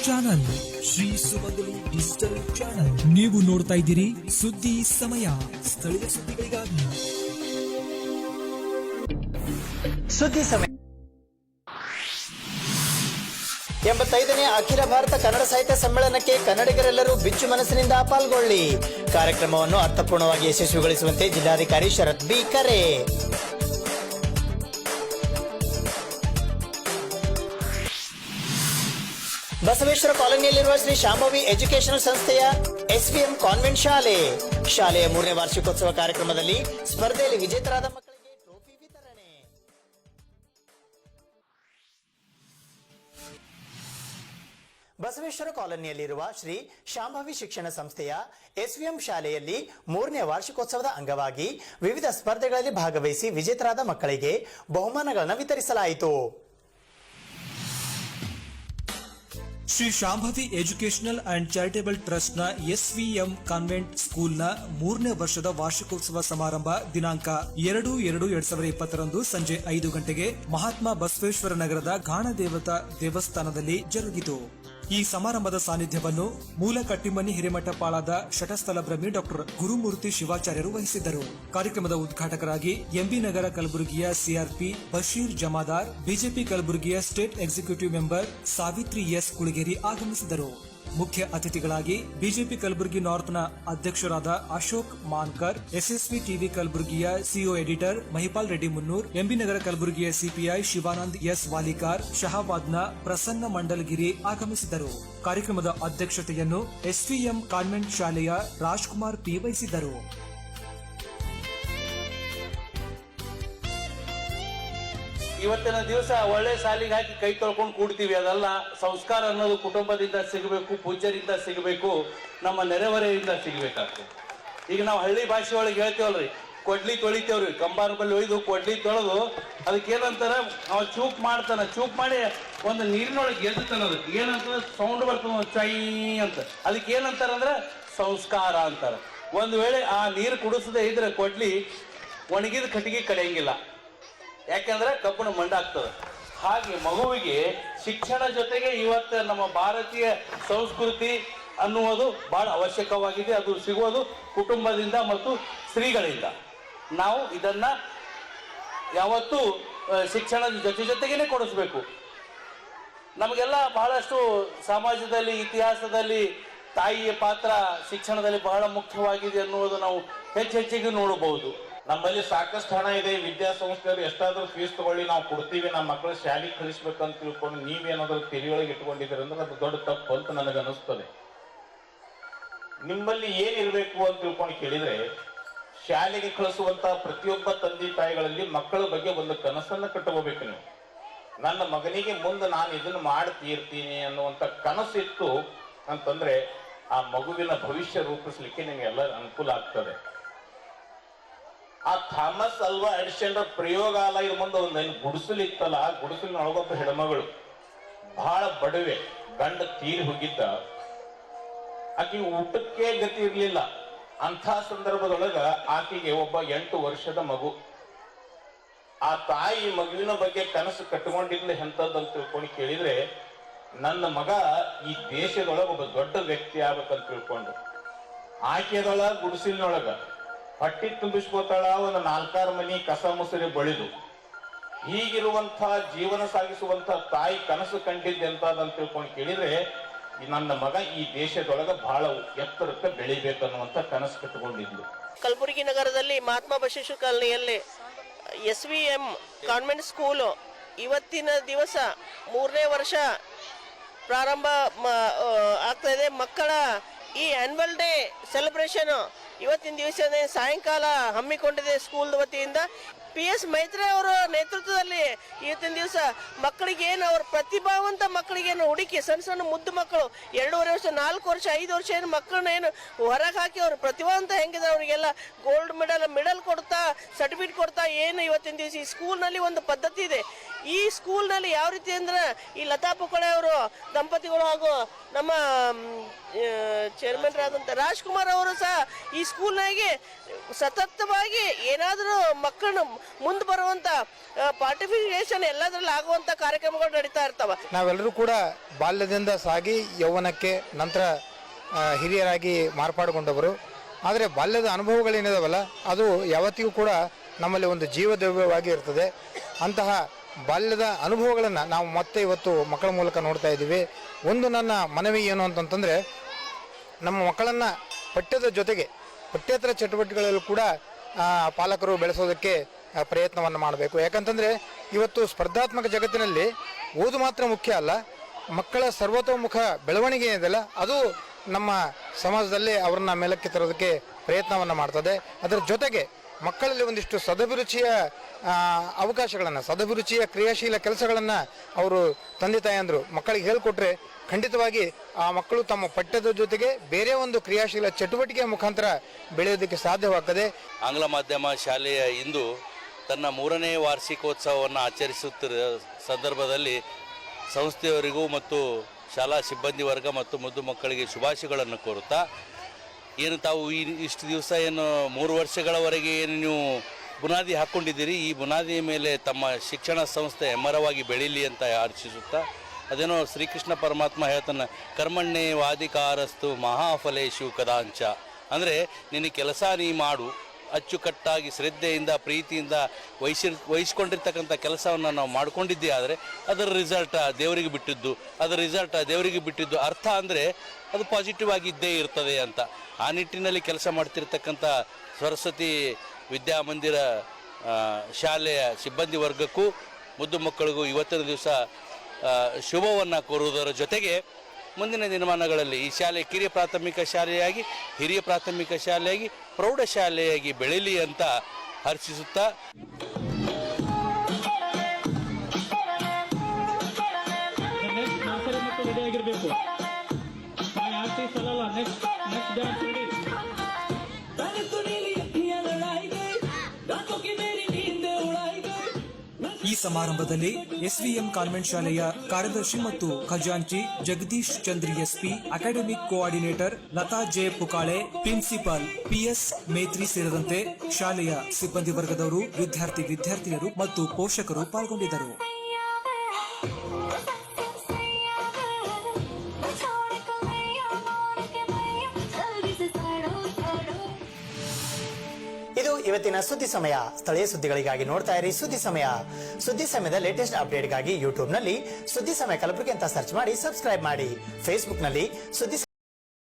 Channel Shri ಸುಮಂಗಲಿ digital channel. ನೀವು ನೋಡ್ತಾ ಇದ್ದೀರಿ ಸುದ್ದಿ ಸಮಯ, ಸ್ಥಳೀಯ ಸುದ್ದಿಗಳಿಗಾಗಿ ಸುದ್ದಿ ಸಮಯ. 85ನೇ ಅಖಿಲ ಭಾರತ ಕನ್ನಡ ಸಾಹಿತ್ಯ ಸಮ್ಮೇಳನಕ್ಕೆ ಕನ್ನಡಿಗರೆಲ್ಲರೂ ಬಿಚ್ಚು ಮನಸ್ಸಿನಿಂದ ಪಾಲ್ಗೊಳ್ಳಿ. ಕಾರ್ಯಕ್ರಮವನ್ನು ಅರ್ಥಪೂರ್ಣವಾಗಿ ಯಶಸ್ವಿಗೊಳಿಸುವಂತೆ ಜಿಲ್ಲಾಧಿಕಾರಿ ಶರತ್ ಬಿ ಕರೆ. ಬಸವೇಶ್ವರ ಕಾಲೋನಿಯಲ್ಲಿರುವ ಶ್ರೀ ಶಾಂಭವಿ ಎಜುಕೇಶನಲ್ ಸಂಸ್ಥೆಯ ಎಸ್ವಿಎಂ ಕಾನ್ವೆಂಟ್ ಶಾಲೆಯ 3ನೇ ವಾರ್ಷಿಕೋತ್ಸವ ಕಾರ್ಯಕ್ರಮದಲ್ಲಿ ಸ್ಪರ್ಧೆಯಲ್ಲಿ ವಿಜೇತರಾದ ಮಕ್ಕಳಿಗೆ ಟ್ರೋಫಿ ವಿತರಣೆ. ಬಸವೇಶ್ವರ ಕಾಲೋನಿಯಲ್ಲಿರುವ ಶ್ರೀ ಶಾಂಭವಿ ಶಿಕ್ಷಣ ಸಂಸ್ಥೆಯ ಎಸ್ವಿಎಂ ಶಾಲೆಯಲ್ಲಿ 3ನೇ ವಾರ್ಷಿಕೋತ್ಸವದ ಅಂಗವಾಗಿ ವಿವಿಧ ಸ್ಪರ್ಧೆಗಳಲ್ಲಿ ಭಾಗವಹಿಸಿ ವಿಜೇತರಾದ ಮಕ್ಕಳಿಗೆ ಬಹುಮಾನಗಳನ್ನು ವಿತರಿಸಲಾಯಿತು. Shri Shambhavi educational and charitable trust ನ ಎಸ್ವಿಎಂ ಕಾನ್ವೆಂಟ್ ಸ್ಕೂಲ್ ನ 3ನೇ ವರ್ಷದ ವಾರ್ಷಿಕೋತ್ಸವ ಸಮಾರಂಭ ದಿನಾಂಕ 2/2/2020 ಸಂಜೆ 5 ಗಂಟೆಗೆ ಮಹಾತ್ಮ ಬಸವೇಶ್ವರ ನಗರದ ಗಾಣದೇವತಾ ದೇವಸ್ಥಾನದಲ್ಲಿ ಜರುಗಿತು. ಈ ಸಮಾರಂಭದ ಸಾನ್ನಿಧ್ಯವನ್ನು ಮೂಲ ಕಟ್ಟಿಮನಿ ಹಿರೇಮಠಪಾಳದ ಶಟಸ್ಥಲ ಬ್ರಹ್ಮಿ ಡಾಕ್ಟರ್ ಗುರುಮೂರ್ತಿ ಶಿವಾಚಾರ್ಯರು ವಹಿಸಿದ್ದರು. ಕಾರ್ಯಕ್ರಮದ ಉದ್ಘಾಟಕರಾಗಿ ಎಂಬಿ ನಗರ ಕಲಬುರಗಿಯ ಸಿಆರ್ಪಿ ಬಶೀರ್ ಜಮಾದಾರ್, ಬಿಜೆಪಿ ಕಲಬುರಗಿಯ state executive member Savitri S Kulageri ಆಗಮಿಸಿದರು. ಮುಖ್ಯ ಅತಿಥಿಗಳಾಗಿ ಬಿಜೆಪಿ ಕಲಬುರಗಿ ನಾರ್ತ್ನ ಅಧ್ಯಕ್ಷರಾದ ಅಶೋಕ್ ಮಾನ್ಕರ್, ಎಸ್ಎಸ್ವಿ ಟಿವಿ ಕಲಬುರಗಿಯ co editor Mahipal Reddy Munnur, MB Nagar ಕಲಬುರಗಿಯ ಸಿಪಿಐ ಶಿವಾನಂದ್ ಎಸ್ ವಾಲಿಕಾರ್, ಶಹಾಬಾದ್ನ ಪ್ರಸನ್ನ ಮಂಡಲಗಿರಿ ಆಗಮಿಸಿದರು. ಕಾರ್ಯಕ್ರಮದ ಅಧ್ಯಕ್ಷತೆಯನ್ನು ಎಸ್ವಿಎಂ ಕಾನ್ವೆಂಟ್ ಶಾಲೆಯ ರಾಜ್ಕುಮಾರ್ ಪಿ ವಹಿಸಿದ್ದರು. ಇವತ್ತಿನ ದಿವಸ ಒಳ್ಳೆ ಸಾಲಿಗೆ ಹಾಕಿ ಕೈ ತೊಳ್ಕೊಂಡು ಕೂಡ್ತೀವಿ. ಅದಲ್ಲ, ಸಂಸ್ಕಾರ ಅನ್ನೋದು ಕುಟುಂಬದಿಂದ ಸಿಗಬೇಕು, ಪೂಜ್ಯರಿಂದ ಸಿಗಬೇಕು, ನಮ್ಮ ನೆರೆಹೊರೆಯಿಂದ ಸಿಗಬೇಕಾಗ್ತದೆ. ಈಗ ನಾವು ಹಳ್ಳಿ ಭಾಷೆ ಒಳಗೆ ಹೇಳ್ತೇವಲ್ರಿ, ಕೊಡ್ಲಿ ತೊಳಿತೇವ್ರಿ, ಕಂಬಾರ ಬಲ್ಲಿ ಒಯ್ದು ಕೊಡ್ಲಿ ತೊಳೆದು ಅದಕ್ಕೇನಂತಾರ ಅವ ಚೂಪ್ ಮಾಡ್ತಾನ, ಚೂಪ್ ಮಾಡಿ ಒಂದು ನೀರಿನೊಳಗೆ ಎದ್ತಾನ, ಅದಕ್ಕೆ ಏನಂತ ಸೌಂಡ್ ಬರ್ತದ ಚೈ ಅಂತ, ಅದಕ್ಕೆ ಏನಂತಾರಂದ್ರೆ ಸಂಸ್ಕಾರ ಅಂತಾರ. ಒಂದು ವೇಳೆ ಆ ನೀರು ಕುಡಿಸದೆ ಇದ್ರೆ ಕೊಡ್ಲಿ ಒಣಗಿದ ಕಟ್ಟಿಗೆ ಕಡಿಯಂಗಿಲ್ಲ, ಯಾಕಂದ್ರೆ ಕಬ್ಬಣ ಮಂಡಾಗ್ತದೆ. ಹಾಗೆ ಮಗುವಿಗೆ ಶಿಕ್ಷಣ ಜೊತೆಗೆ ಇವತ್ತು ನಮ್ಮ ಭಾರತೀಯ ಸಂಸ್ಕೃತಿ ಅನ್ನುವುದು ಬಹಳ ಅವಶ್ಯಕವಾಗಿದೆ. ಅದು ಸಿಗೋದು ಕುಟುಂಬದಿಂದ ಮತ್ತು ಸ್ತ್ರೀಗಳಿಂದ. ನಾವು ಇದನ್ನ ಯಾವತ್ತೂ ಶಿಕ್ಷಣದ ಜೊತೆಗೇನೆ ಕೊಡಿಸ್ಬೇಕು. ನಮಗೆಲ್ಲ ಬಹಳಷ್ಟು ಸಮಾಜದಲ್ಲಿ, ಇತಿಹಾಸದಲ್ಲಿ ತಾಯಿಯ ಪಾತ್ರ ಶಿಕ್ಷಣದಲ್ಲಿ ಬಹಳ ಮುಖ್ಯವಾಗಿದೆ ಅನ್ನುವುದು ನಾವು ಹೆಚ್ಚೆಚ್ಚಿಗೆ ನೋಡಬಹುದು. ನಮ್ಮಲ್ಲಿ ಸಾಕಷ್ಟು ಹಣ ಇದೆ, ವಿದ್ಯಾಸಂಸ್ಥೆಯವರು ಎಷ್ಟಾದ್ರೂ ಫೀಸ್ ತಗೊಳ್ಳಿ ನಾವು ಕೊಡ್ತೀವಿ, ನಮ್ಮ ಮಕ್ಕಳು ಶಾಲೆಗೆ ಕಳಿಸ್ಬೇಕಂತ ತಿಳ್ಕೊಂಡು ನೀವೇನಾದ್ರೂ ತಿಳಿಯೊಳಗೆ ಇಟ್ಕೊಂಡಿದ್ದೀರಿ ಅಂದ್ರೆ ಅದು ದೊಡ್ಡ ತಪ್ಪು ಅಂತ ನನಗೆ ಅನಿಸ್ತದೆ. ನಿಮ್ಮಲ್ಲಿ ಏನಿರಬೇಕು ಅಂತ ತಿಳ್ಕೊಂಡು ಕೇಳಿದ್ರೆ, ಶಾಲೆಗೆ ಕಳಿಸುವಂತ ಪ್ರತಿಯೊಬ್ಬ ತಂದೆ ತಾಯಿಗಳಲ್ಲಿ ಮಕ್ಕಳ ಬಗ್ಗೆ ಒಂದು ಕನಸನ್ನು ಕಟ್ಟಕೋಬೇಕು. ನೀವು ನನ್ನ ಮಗನಿಗೆ ಮುಂದೆ ನಾನು ಇದನ್ನು ಮಾಡಿ ತೀರ್ತೀನಿ ಅನ್ನುವಂಥ ಕನಸಿತ್ತು ಅಂತಂದ್ರೆ ಆ ಮಗುವಿನ ಭವಿಷ್ಯ ರೂಪಿಸ್ಲಿಕ್ಕೆ ನಿಮಗೆಲ್ಲ ಅನುಕೂಲ ಆಗ್ತದೆ. ಆ ಥಾಮಸ್ ಅಲ್ವಾ ಎಡಿಸನ್ ಪ್ರಯೋಗಾಲಯದ ಮುಂದೆ ಒಂದು ಗುಡಿಸಲಿತ್ತಲ್ಲ, ಆ ಗುಡಿಸಲಿನೊಳಗೊಬ್ಬ ಹೆಣ್ಮಗಳು ಬಹಳ ಬಡವೆ, ಗಂಡ ತೀರಿ ಹೋಗಿದ್ದ, ಆಕೆ ಊಟಕ್ಕೆ ಗತಿ ಇರ್ಲಿಲ್ಲ. ಅಂಥ ಸಂದರ್ಭದೊಳಗ ಆಕೆಗೆ ಒಬ್ಬ 8 ವರ್ಷದ ಮಗು. ಆ ತಾಯಿ ಮಗುವಿನ ಬಗ್ಗೆ ಕನಸು ಕಟ್ಟಿಕೊಂಡಿದ್ಲು ಎಂತದ್ದು ತಿಳ್ಕೊಂಡು ಕೇಳಿದ್ರೆ, ನನ್ನ ಮಗ ಈ ದೇಶದೊಳಗ ಒಬ್ಬ ದೊಡ್ಡ ವ್ಯಕ್ತಿ ಆಗ್ಬೇಕಂತ ತಿಳ್ಕೊಂಡು ಆಕೆದೊಳ ಗುಡಿಸಲಿನೊಳಗ ಹೊಟ್ಟಿ ತುಂಬಿಸ್ಕೋತಾಳ, ಒಂದು 4 ಮನಿ ಕಸ ಮುಸುರಿ ಬಳಿದು. ಹೀಗಿರುವಂತ ಜೀವನ ಸಾಗಿಸುವಂತ ತಾಯಿ ಕನಸು ಕಂಡಿದ್ದೆ ಅಂತಂತ ತಿಳ್ಕೊಂಡು ಕೇಳಿದ್ರೆ, ನನ್ನ ಮಗ ಈ ದೇಶದೊಳಗ ಬಹಳ ಎತ್ತರಕ್ಕೆ ಬೆಳಿಬೇಕನ್ನುವಂತ ಕನಸು ಕಟ್ಟಿಕೊಂಡಿದ್ಲು. ಕಲಬುರಗಿ ನಗರದಲ್ಲಿ ಮಹಾತ್ಮ ಬಸವೇಶ್ವರ ಕಾಲೋನಿಯಲ್ಲಿ ಎಸ್ವಿಎಂ ಕಾನ್ವೆಂಟ್ ಸ್ಕೂಲು ಇವತ್ತಿನ ದಿವಸ 3ನೇ ವರ್ಷ ಪ್ರಾರಂಭ ಆಗ್ತಾ ಇದೆ. ಮಕ್ಕಳ ಈ ಆನ್ಯುವಲ್ ಡೇ ಸೆಲೆಬ್ರೇಷನ್ ಇವತ್ತಿನ ದಿವಸ ಸಾಯಂಕಾಲ ಹಮ್ಮಿಕೊಂಡಿದೆ ಸ್ಕೂಲ್ ವತಿಯಿಂದ. PS ಮೈತ್ರಿ ಅವರ ನೇತೃತ್ವದಲ್ಲಿ ಇವತ್ತಿನ ದಿವಸ ಮಕ್ಕಳಿಗೆ ಏನು ಅವ್ರ ಪ್ರತಿಭಾವಂತ ಮಕ್ಕಳಿಗೇನು ಹುಡುಕಿ ಸಣ್ಣ ಸಣ್ಣ ಮುದ್ದು ಮಕ್ಕಳು 2.5 ವರ್ಷ 4 ವರ್ಷ 5 ವರ್ಷ ಏನು ಮಕ್ಕಳನ್ನ ಏನು ಹೊರಗೆ ಹಾಕಿ ಅವ್ರ ಪ್ರತಿಭಾವಂತ ಹೆಂಗಿದೆ ಅವರಿಗೆಲ್ಲ ಗೋಲ್ಡ್ ಮೆಡಲ್ ಕೊಡ್ತಾ ಸರ್ಟಿಫಿಕೇಟ್ ಕೊಡ್ತಾ ಏನು ಇವತ್ತಿನ ದಿವಸ ಈ ಸ್ಕೂಲ್ನಲ್ಲಿ ಒಂದು ಪದ್ಧತಿ ಇದೆ. ಈ ಸ್ಕೂಲ್ನಲ್ಲಿ ಯಾವ ರೀತಿ ಅಂದ್ರೆ ಈ ಲತಾ ಪುಕ್ಕಳೆ ಅವರು ದಂಪತಿಗಳು ಹಾಗೂ ನಮ್ಮ ಚೇರ್ಮನ್ ಆದಂಥ ರಾಜ್ಕುಮಾರ್ ಅವರು ಸಹ ಈ ಸ್ಕೂಲ್ನಾಗೆ ಸತತವಾಗಿ ಏನಾದರೂ ಮಕ್ಕಳನ್ನು ಮುಂದೆ ಬರುವಂಥ ಪಾರ್ಟಿಸಿಪೇಷನ್ ಎಲ್ಲದರಲ್ಲಿ ಆಗುವಂಥ ಕಾರ್ಯಕ್ರಮಗಳು ನಡೀತಾ ಇರ್ತಾವೆ. ನಾವೆಲ್ಲರೂ ಕೂಡ ಬಾಲ್ಯದಿಂದ ಸಾಗಿ ಯೌವನಕ್ಕೆ ನಂತರ ಹಿರಿಯರಾಗಿ ಮಾರ್ಪಾಡುಗೊಂಡವರು. ಆದರೆ ಬಾಲ್ಯದ ಅನುಭವಗಳೇನಿದಾವಲ್ಲ ಅದು ಯಾವತ್ತಿಗೂ ಕೂಡ ನಮ್ಮಲ್ಲಿ ಒಂದು ಜೀವದ್ರವ್ಯವಾಗಿ ಇರ್ತದೆ. ಅಂತಹ ಬಾಲ್ಯದ ಅನುಭವಗಳನ್ನು ನಾವು ಮತ್ತೆ ಇವತ್ತು ಮಕ್ಕಳ ಮೂಲಕ ನೋಡ್ತಾ ಇದ್ದೀವಿ. ಒಂದು ನನ್ನ ಮನವಿ ಏನು ಅಂತಂತಂದರೆ, ನಮ್ಮ ಮಕ್ಕಳನ್ನು ಪಠ್ಯದ ಜೊತೆಗೆ ಪಠ್ಯೇತರ ಚಟುವಟಿಕೆಗಳಲ್ಲೂ ಕೂಡ ಪಾಲಕರು ಬೆಳೆಸೋದಕ್ಕೆ ಪ್ರಯತ್ನವನ್ನು ಮಾಡಬೇಕು. ಯಾಕಂತಂದರೆ ಇವತ್ತು ಸ್ಪರ್ಧಾತ್ಮಕ ಜಗತ್ತಿನಲ್ಲಿ ಓದು ಮಾತ್ರ ಮುಖ್ಯ ಅಲ್ಲ, ಮಕ್ಕಳ ಸರ್ವತೋಮುಖ ಬೆಳವಣಿಗೆ ಏನಿದೆಯಲ್ಲ ಅದು ನಮ್ಮ ಸಮಾಜದಲ್ಲಿ ಅವರನ್ನ ಮೇಲಕ್ಕೆ ತರೋದಕ್ಕೆ ಪ್ರಯತ್ನವನ್ನು ಮಾಡ್ತದೆ. ಅದರ ಜೊತೆಗೆ ಮಕ್ಕಳಲ್ಲಿ ಒಂದಿಷ್ಟು ಸದಭಿರುಚಿಯ ಅವಕಾಶಗಳನ್ನು, ಸದಭಿರುಚಿಯ ಕ್ರಿಯಾಶೀಲ ಕೆಲಸಗಳನ್ನು ಅವರು ತಂದೆ ತಾಯಂದರು ಮಕ್ಕಳಿಗೆ ಹೇಳಿಕೊಟ್ರೆ ಖಂಡಿತವಾಗಿ ಆ ಮಕ್ಕಳು ತಮ್ಮ ಪಠ್ಯದ ಜೊತೆಗೆ ಬೇರೆ ಒಂದು ಕ್ರಿಯಾಶೀಲ ಚಟುವಟಿಕೆಯ ಮುಖಾಂತರ ಬೆಳೆಯೋದಕ್ಕೆ ಸಾಧ್ಯವಾಗ್ತದೆ. ಆಂಗ್ಲ ಮಾಧ್ಯಮ ಶಾಲೆಯ ಇಂದು ತನ್ನ 3ನೇ ವಾರ್ಷಿಕೋತ್ಸವವನ್ನು ಆಚರಿಸುತ್ತಿರುವ ಸಂದರ್ಭದಲ್ಲಿ ಸಂಸ್ಥೆಯವರಿಗೂ ಮತ್ತು ಶಾಲಾ ಸಿಬ್ಬಂದಿ ವರ್ಗ ಮತ್ತು ಮುದ್ದು ಮಕ್ಕಳಿಗೆ ಶುಭಾಶಯಗಳನ್ನು ಕೋರುತ್ತಾ, ಏನು ತಾವು ಇಷ್ಟು ದಿವಸ ಏನು 3 ವರ್ಷಗಳವರೆಗೆ ಏನು ನೀವು ಬುನಾದಿ ಹಾಕ್ಕೊಂಡಿದ್ದೀರಿ, ಈ ಬುನಾದಿಯ ಮೇಲೆ ತಮ್ಮ ಶಿಕ್ಷಣ ಸಂಸ್ಥೆ ಹೆಮ್ಮರವಾಗಿ ಬೆಳೀಲಿ ಅಂತ ಆಶಿಸುತ್ತಾ, ಅದೇನೋ ಶ್ರೀಕೃಷ್ಣ ಪರಮಾತ್ಮ ಹೇಳ್ತಾನೆ, ಕರ್ಮಣ್ಣೆ ವಾದಿಕಾರಸ್ತು ಮಹಾಫಲೇಶು ಕದಾಂಚ, ಅಂದರೆ ನಿನ್ನ ಕೆಲಸ ನೀ ಮಾಡು, ಅಚ್ಚುಕಟ್ಟಾಗಿ ಶ್ರದ್ಧೆಯಿಂದ ಪ್ರೀತಿಯಿಂದ ವಹಿಸ್ಕೊಂಡಿರ್ತಕ್ಕಂಥ ಕೆಲಸವನ್ನು ನಾವು ಮಾಡ್ಕೊಂಡಿದ್ದೇ ಆದರೆ ಅದರ ರಿಸಲ್ಟ್ ದೇವರಿಗೆ ಬಿಟ್ಟಿದ್ದು ಅರ್ಥ ಅಂದರೆ ಅದು ಪಾಸಿಟಿವ್ ಆಗಿದ್ದೇ ಇರ್ತದೆ ಅಂತ. ಆ ನಿಟ್ಟಿನಲ್ಲಿ ಕೆಲಸ ಮಾಡ್ತಿರ್ತಕ್ಕಂಥ ಸರಸ್ವತಿ ವಿದ್ಯಾಮಂದಿರ ಶಾಲೆಯ ಸಿಬ್ಬಂದಿ ವರ್ಗಕ್ಕೂ ಮುದ್ದು ಮಕ್ಕಳಿಗೂ ಇವತ್ತಿನ ದಿವಸ ಶುಭವನ್ನು ಕೋರುವುದರ ಜೊತೆಗೆ ಮುಂದಿನ ದಿನಮಾನಗಳಲ್ಲಿ ಈ ಶಾಲೆ ಕಿರಿಯ ಪ್ರಾಥಮಿಕ ಶಾಲೆಯಾಗಿ, ಹಿರಿಯ ಪ್ರಾಥಮಿಕ ಶಾಲೆಯಾಗಿ, ಪ್ರೌಢಶಾಲೆಯಾಗಿ ಬೆಳೀಲಿ ಅಂತ ಹರ್ಷಿಸುತ್ತಾ, ಈ ಸಮಾರಂಭದಲ್ಲಿ ಎಸ್ವಿಎಂ ಕಾನ್ವೆಂಟ್ ಶಾಲೆಯ ಕಾರ್ಯದರ್ಶಿ ಮತ್ತು ಖಜಾಂಚಿ Jagadish Chandri SP, academic coordinator Lata J Pukale, principal PS Metri ಸೇರಿದಂತೆ ಶಾಲೆಯ ಸಿಬ್ಬಂದಿ ವರ್ಗದವರು, ವಿದ್ಯಾರ್ಥಿನಿಯರು ಮತ್ತು ಪೋಷಕರು ಪಾಲ್ಗೊಂಡಿದ್ದರು. ಇದು ಇವತ್ತಿನ ಸುದ್ದಿ ಸಮಯ. ಸ್ಥಳೀಯ ಸುದ್ದಿಗಳಿಗಾಗಿ ನೋಡ್ತಾ ಇರಿ ಸುದ್ದಿ ಸಮಯ. ಸುದ್ದಿ ಸಮಯದ ಲೇಟೆಸ್ಟ್ ಅಪ್ಡೇಟ್ಗಾಗಿ ಯೂಟ್ಯೂಬ್ನಲ್ಲಿ ಸುದ್ದಿ ಸಮಯ ಕಲಬುರಗಿ ಅಂತ ಸರ್ಚ್ ಮಾಡಿ ಸಬ್ಸ್ಕ್ರೈಬ್ ಮಾಡಿ. ಫೇಸ್ಬುಕ್ನಲ್ಲಿ ಸುದ್ದಿ